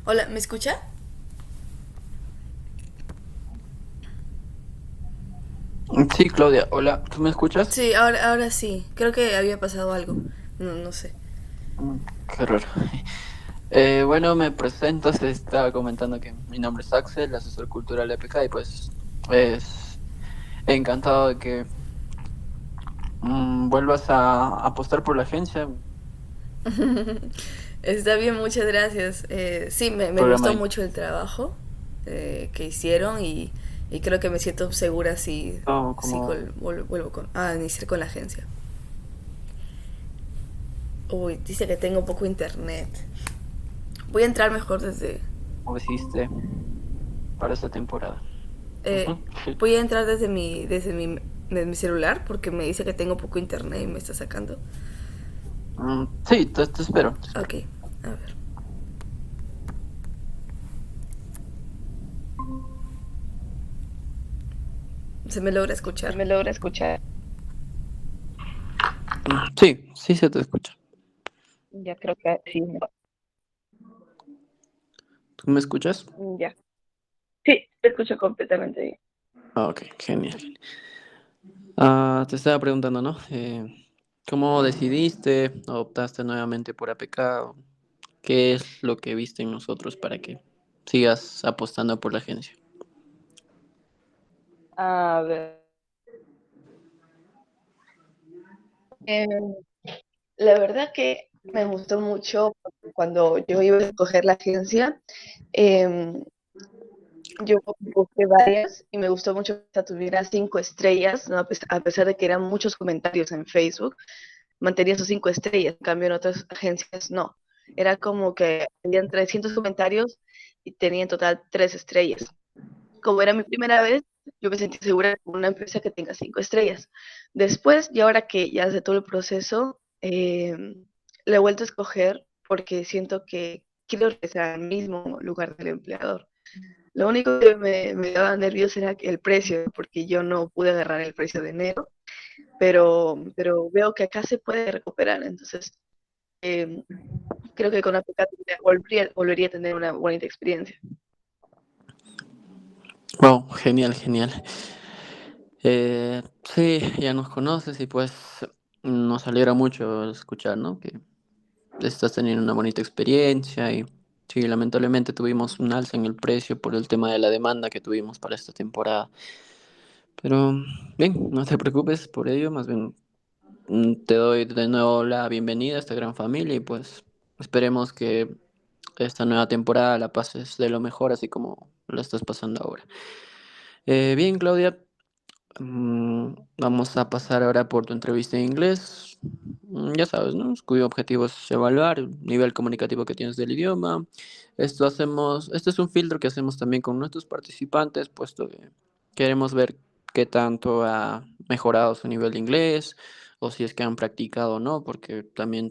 Hola, ¿me escucha? Sí, Claudia, hola, ¿tú me escuchas? Sí, ahora sí. Creo que había pasado algo. No sé. Qué raro. Bueno, me presento, se estaba comentando que mi nombre es Axel, asesor cultural de PK y pues es encantado de que vuelvas a apostar por la agencia, un Está bien, muchas gracias. Sí, me programa gustó de mucho el trabajo que hicieron y creo que me siento segura si como vuelvo a iniciar con la agencia. Uy, dice que tengo poco internet. Voy a entrar mejor desde... hiciste para esta temporada. eh, Ujú, sí. voy a entrar de mi celular porque me dice que tengo poco internet y me está sacando. Sí, te espero, te espero. Ok, a ver. ¿Se me logra ¿Se escuchar? me logra escuchar? Sí, sí se te escucha. Ya creo que sí. ¿Tú me escuchas? Ya. Sí, te escucho completamente bien. Ok, genial. Te estaba preguntando, ¿no? ¿Cómo decidiste o optaste nuevamente por APK? ¿Qué es lo que viste en nosotros para que sigas apostando por la agencia? A ver. eh, la verdad que me gustó mucho cuando yo iba a escoger la agencia. eh, yo busqué varias y me gustó mucho que esta tuviera 5 estrellas, ¿no? A pesar de que eran muchos comentarios en Facebook, mantenía sus 5 estrellas. En cambio, en otras agencias no. Era como que habían 300 comentarios y tenía en total 3 estrellas. Como era mi primera vez, yo me sentí segura con una empresa que tenga 5 estrellas. Después, y ahora que ya hace todo el proceso, la he vuelto a escoger porque siento que quiero regresar al mismo lugar del empleador. Lo único que me daba nervios era el precio, porque yo no pude agarrar el precio de enero, pero veo que acá se puede recuperar. Entonces, eh, creo que con APK volvería a tener una bonita experiencia. Wow, genial, genial. Sí, ya nos conoces y pues nos alegra mucho escuchar, ¿no? Que estás teniendo una bonita experiencia y sí, lamentablemente tuvimos un alza en el precio por el tema de la demanda que tuvimos para esta temporada. Pero bien, no te preocupes por ello, más bien te doy de nuevo la bienvenida a esta gran familia y pues esperemos que esta nueva temporada la pases de lo mejor, así como la estás pasando ahora. Bien, Claudia, vamos a pasar ahora por tu entrevista en inglés. Ya sabes, ¿no? Cuyo objetivo es evaluar el nivel comunicativo que tienes del idioma. Este es un filtro que hacemos también con nuestros participantes, puesto que queremos ver qué tanto ha mejorado su nivel de inglés o si es que han practicado o no, porque también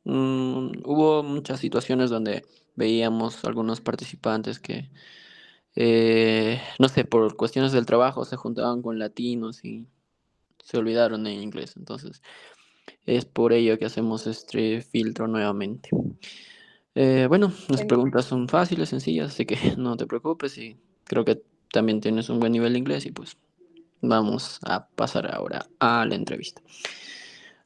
hubo muchas situaciones donde veíamos algunos participantes que no sé, por cuestiones del trabajo se juntaban con latinos y se olvidaron en inglés. Entonces, es por ello que hacemos este filtro nuevamente. Bueno, las preguntas son fáciles, sencillas, así que no te preocupes y creo que también tienes un buen nivel de inglés y pues vamos a pasar ahora a la entrevista.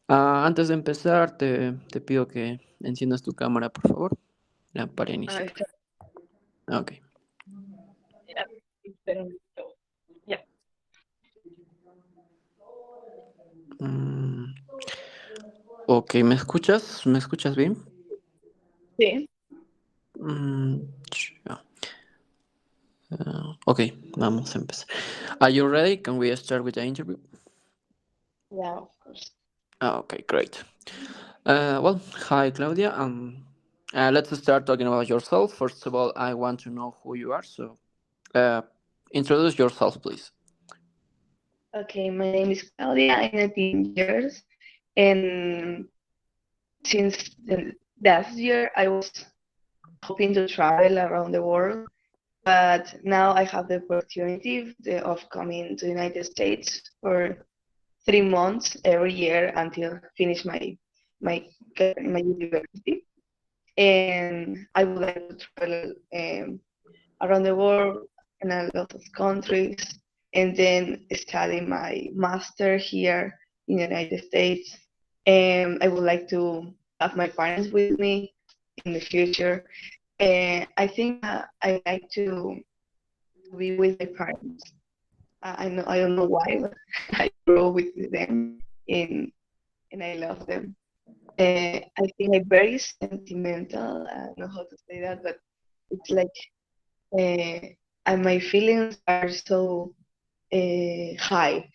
Antes de empezar, te pido que enciendas tu cámara, por favor, ya, para Ah, iniciar. está, Ok. ya, espera un momento. Ya. Mm, ok, ¿me escuchas? ¿Me escuchas bien? Sí. Mm, ya. Ok, vamos a empezar. Are you ready? Can we start with the interview? Yeah, of course. Okay, great. Well, hi Claudia. Let's start talking about yourself. First of all, I want to know who you are. So, uh, introduce yourself, please. Okay, my name is Claudia. I'm 19 years, and since last year, I was hoping to travel around the world, but now I have the opportunity of coming to the United States for 3 months every year until finish my my university. and I would like to travel around the world in a lot of countries, and then study my master here in the United States. And I would like to have my parents with me in the future. And I think I like to be with my parents. I know I don't know why, but I grow with them and and I love them. I think I'm very sentimental. I don't know how to say that, but it's like uh, and my feelings are so high.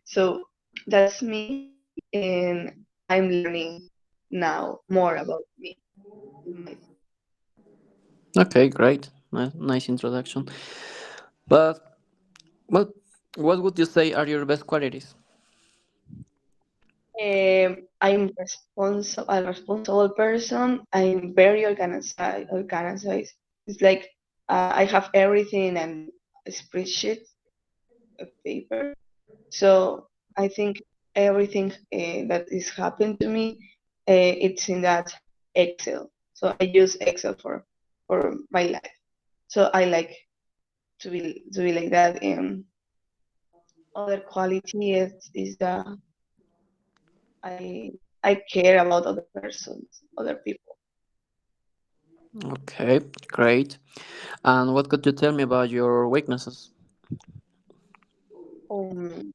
So that's me, and I'm learning now more about me and myself. Okay, great. Nice introduction. But what what would you say are your best qualities? I'm a responsible person. I'm very organized. Organized. It's like I have everything and a spreadsheet of paper. So I think everything that is happened to me, it's in that Excel. So I use Excel for my life. So I like to be like that. And other quality is that I I care about other persons, other people. Okay, great. And what could you tell me about your weaknesses? Um,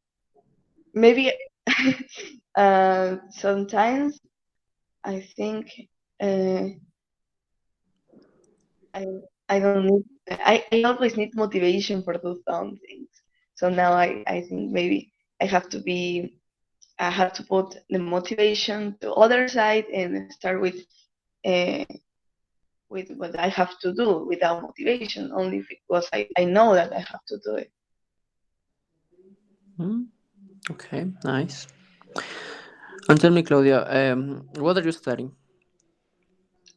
Maybe sometimes I think uh, I I don't need I always need motivation for those things. So now I think maybe I have to be I have to put the motivation to other side and start uh, with what I have to do without motivation, only because I know that I have to do it. Hmm? Okay, nice. And tell me, Claudia, what are you studying?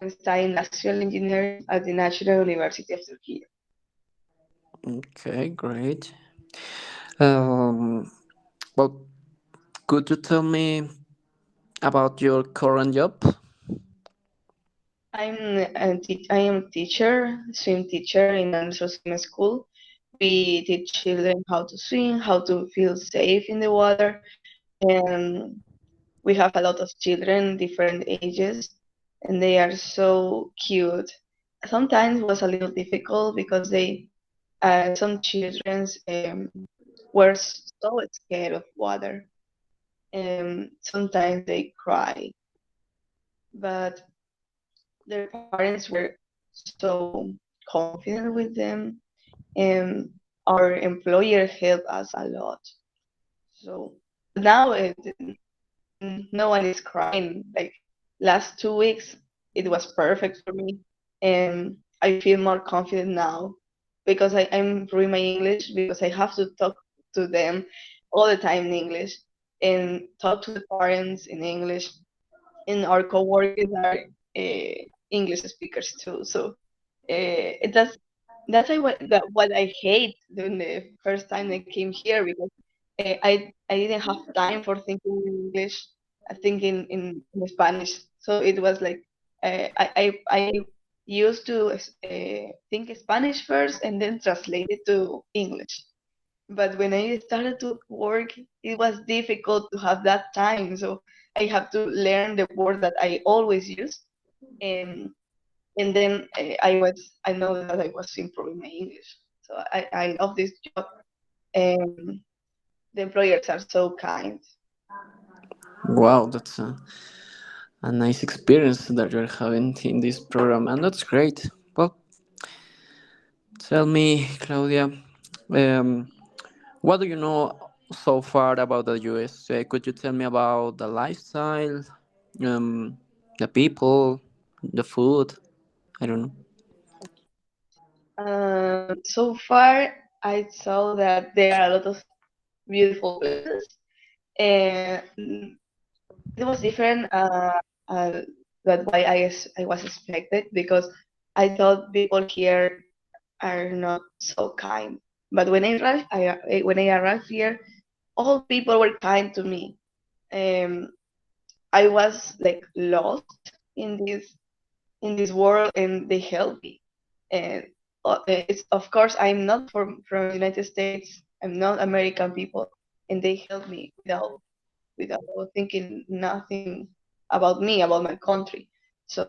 I'm studying industrial engineering at the National University of Turkey. Okay, great. Um, well, could you tell me about your current job? I am a teacher, swim teacher in an swim school. We teach children how to swim, how to feel safe in the water, and we have a lot of children, different ages, and they are so cute. Sometimes it was a little difficult because some children were so scared of water, and sometimes they cry, but their parents were so confident with them, and our employer helped us a lot. So now no one is crying. Like last 2 weeks, it was perfect for me, and I feel more confident now because I'm improving my English because I have to talk to them all the time in English and talk to the parents in English, and our coworkers are English speakers too. So that's what I hate during the first time I came here because I didn't have time for thinking in English, thinking in Spanish. So it was like I used to think Spanish first and then translate it to English. But when I started to work, it was difficult to have that time. So I have to learn the word that I always use, and then I know that I was improving my English. So I love this job, and the employers are so kind. Wow, that's a nice experience that you're having in this program, and that's great. Well, tell me, Claudia, um, what do you know so far about the US? Could you tell me about the lifestyle, um, the people, the food? I don't know. So far, I saw that there are a lot of beautiful places, and it was different uh, than why I was expected because I thought people here are not so kind. But when I arrived here, all people were kind to me. Um, I was like lost in this. in this world, and they help me. And it's, of course, I'm not from United States. I'm not American people, and they help me without thinking nothing about me, about my country. So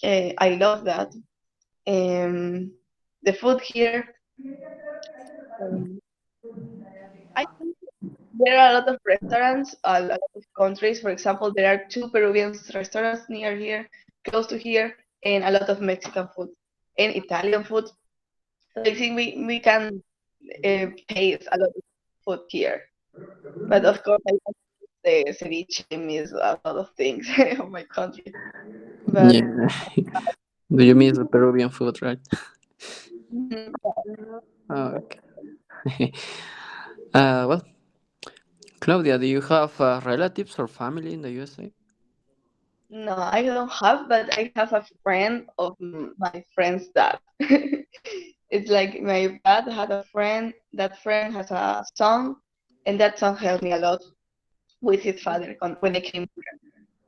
I love that. Um, the food here, um, I think there are a lot of restaurants, a lot of countries. For example, there are two Peruvian restaurants near here, close to here, and a lot of Mexican food and Italian food. So I think we can taste a lot of food here. But of course, I miss the ceviche, I miss a lot of things of my country. But Yeah. Do you miss the Peruvian food, right? mhm, Oh, okay. Well, Claudia, do you have relatives or family in the USA? no, I don't have, but I have a friend of my friend's dad. It's like my dad had a friend, that friend has a son, and that son helped me a lot with his father when I came here.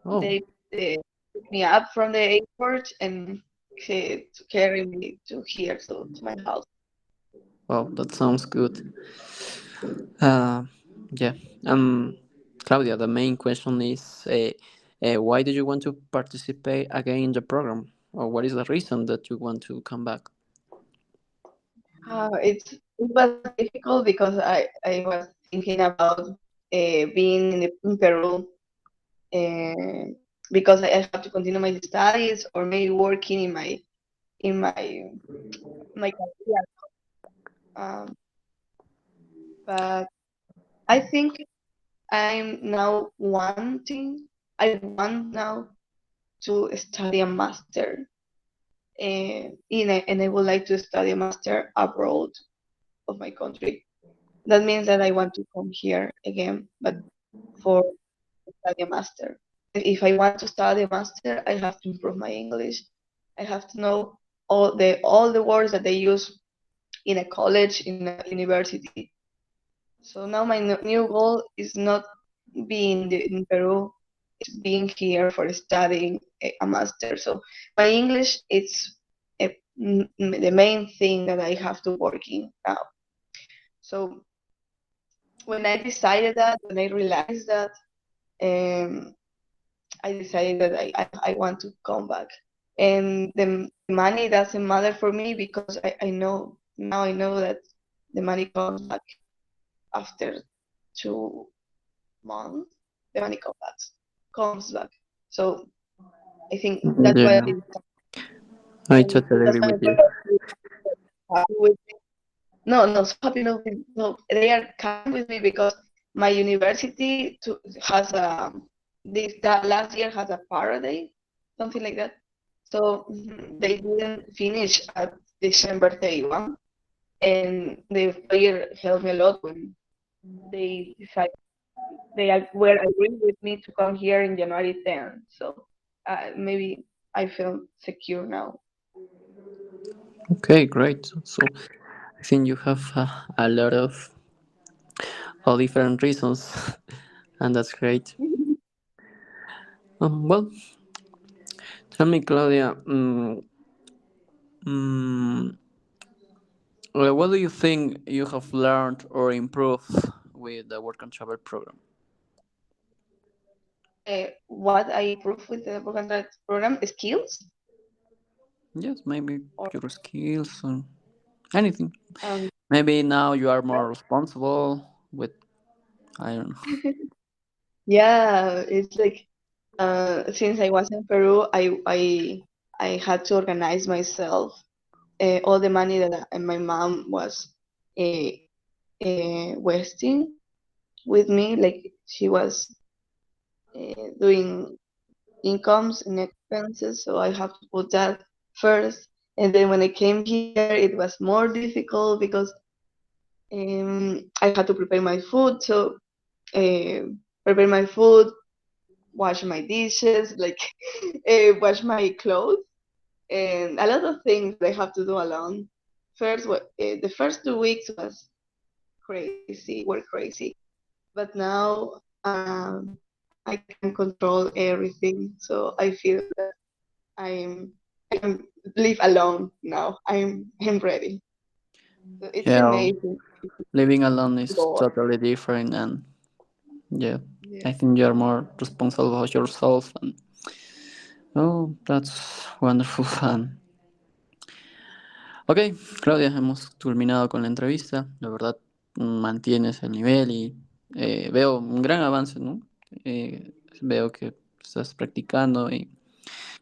Oh, They picked me up from the airport and to carry me to here, so to my house. well, that sounds good. Uh, yeah. Um, Claudia, the main question is, why did you want to participate again in the program, or what is the reason that you want to come back? It was difficult because I was thinking about being in Peru uh, because I have to continue my studies or maybe working in my career. Um, but I think I'm now I want now to study a master, and I would like to study a master abroad of my country. That means that I want to come here again, but for study a master. If I want to study a master, I have to improve my English. I have to know all the words that they use in a college, in a university. So now my new goal is not being in Peru, it's being here for studying a master. So my English is the main thing that I have to work in now. So when I realized that, um, I decided that I want to come back. And the money doesn't matter for me because I know now I know that the money comes back after 2 months. The money comes back. So I think that's why I Yeah, decided, I and totally that's agree why with you. I'm happy with no, no, so happy no, no. They are kind with me because my university has that last year has a parade, something like that. So they didn't finish at December 31, and the employer helped me a lot when they decided were agreeing with me to come here in January 10th. So maybe I feel secure now. Okay, great. So I think you have a lot of all different reasons, and that's great. Well, tell me, Claudia, mm, what do you think you have learned or improved with the work and travel program? What I improve with the program skills. Yes, maybe Or your skills or anything. um, Maybe now you are more responsible with, I don't know. yeah, it's like since I was in Peru, I had to organize myself. All the money that my mom was uh, wasting with me, like she was doing incomes and expenses, so I have to put that first. And then when I came here, it was more difficult because I had to prepare my food. So prepare my food, wash my dishes, like wash my clothes, and a lot of things that I have to do alone. The first 2 weeks were crazy, but now I can control everything. So I feel that I'm live alone now. I'm ready. So it's Yeah, amazing. living alone is Door. totally different, and yeah, Yeah. I think you're more responsible of yourself. And oh, that's wonderful fun. Ok, Claudia, hemos culminado con la entrevista. La verdad, mantienes el nivel y veo un gran avance, ¿no? Veo que estás practicando y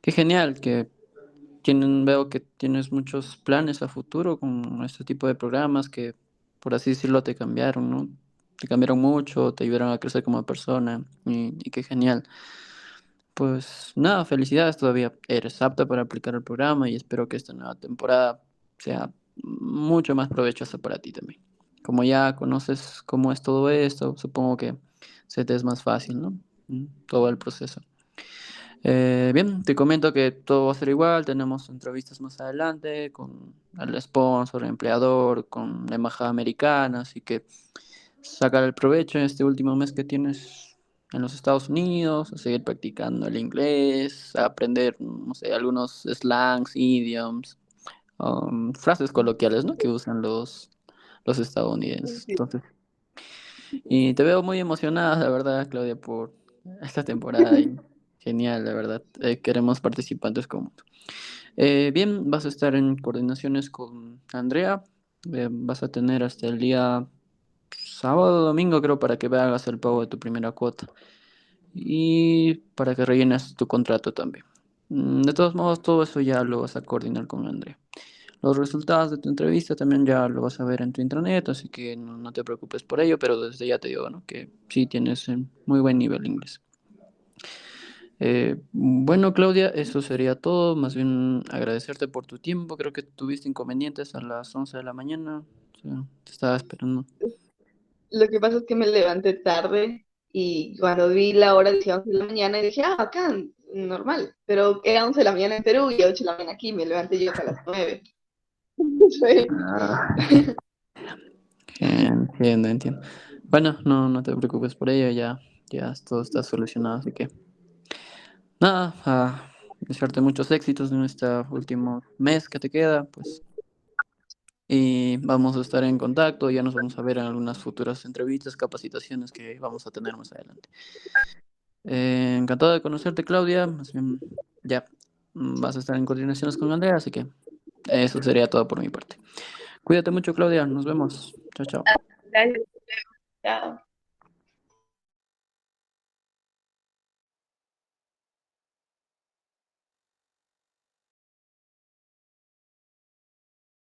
qué genial que veo que tienes muchos planes a futuro con este tipo de programas que, por así decirlo, te cambiaron, ¿no? Te cambiaron mucho, te ayudaron a crecer como persona y qué genial. Pues nada, felicidades, todavía eres apta para aplicar el programa y espero que esta nueva temporada sea mucho más provechosa para ti también. Como ya conoces cómo es todo esto, supongo que se te es más fácil, ¿no? Todo el proceso. Bien, te comento que todo va a ser igual, tenemos entrevistas más adelante con el sponsor, el empleador, con la embajada americana, así que sacar el provecho en este último mes que tienes en los Estados Unidos, a seguir practicando el inglés, a aprender, no sé, algunos slangs, idioms, frases coloquiales, ¿no? Que usan los estadounidenses. Sí. Entonces, y te veo muy emocionada, la verdad, Claudia, por esta temporada y genial, la verdad. Queremos participantes como tú. Bien, vas a estar en coordinaciones con Andrea. Vas a tener hasta el día sábado o domingo, creo, para que hagas el pago de tu primera cuota y para que rellenes tu contrato también. De todos modos, todo eso ya lo vas a coordinar con Andrea. Los resultados de tu entrevista también ya lo vas a ver en tu intranet, así que no te preocupes por ello, pero desde ya te digo, ¿no? Que sí tienes muy buen nivel de inglés. Bueno, Claudia, eso sería todo. Más bien agradecerte por tu tiempo. Creo que tuviste inconvenientes a las 11 de la mañana. O sea, te estaba esperando. Lo que pasa es que me levanté tarde y cuando vi la hora decía 11 de la mañana y dije, ah, acá, normal. Pero era 11 de la mañana en Perú y 8 de la mañana aquí, me levanté yo hasta las 9. Sí. Ah, entiendo, entiendo. Bueno, no te preocupes por ello, ya todo está solucionado, así que nada, desearte muchos éxitos en este último mes que te queda, pues, y vamos a estar en contacto, ya nos vamos a ver en algunas futuras entrevistas, capacitaciones que vamos a tener más adelante. Encantado de conocerte, Claudia, más bien ya vas a estar en coordinaciones con Andrea, así que eso sería todo por mi parte. Cuídate mucho, Claudia, nos vemos. Chao, chao. Gracias. Chao.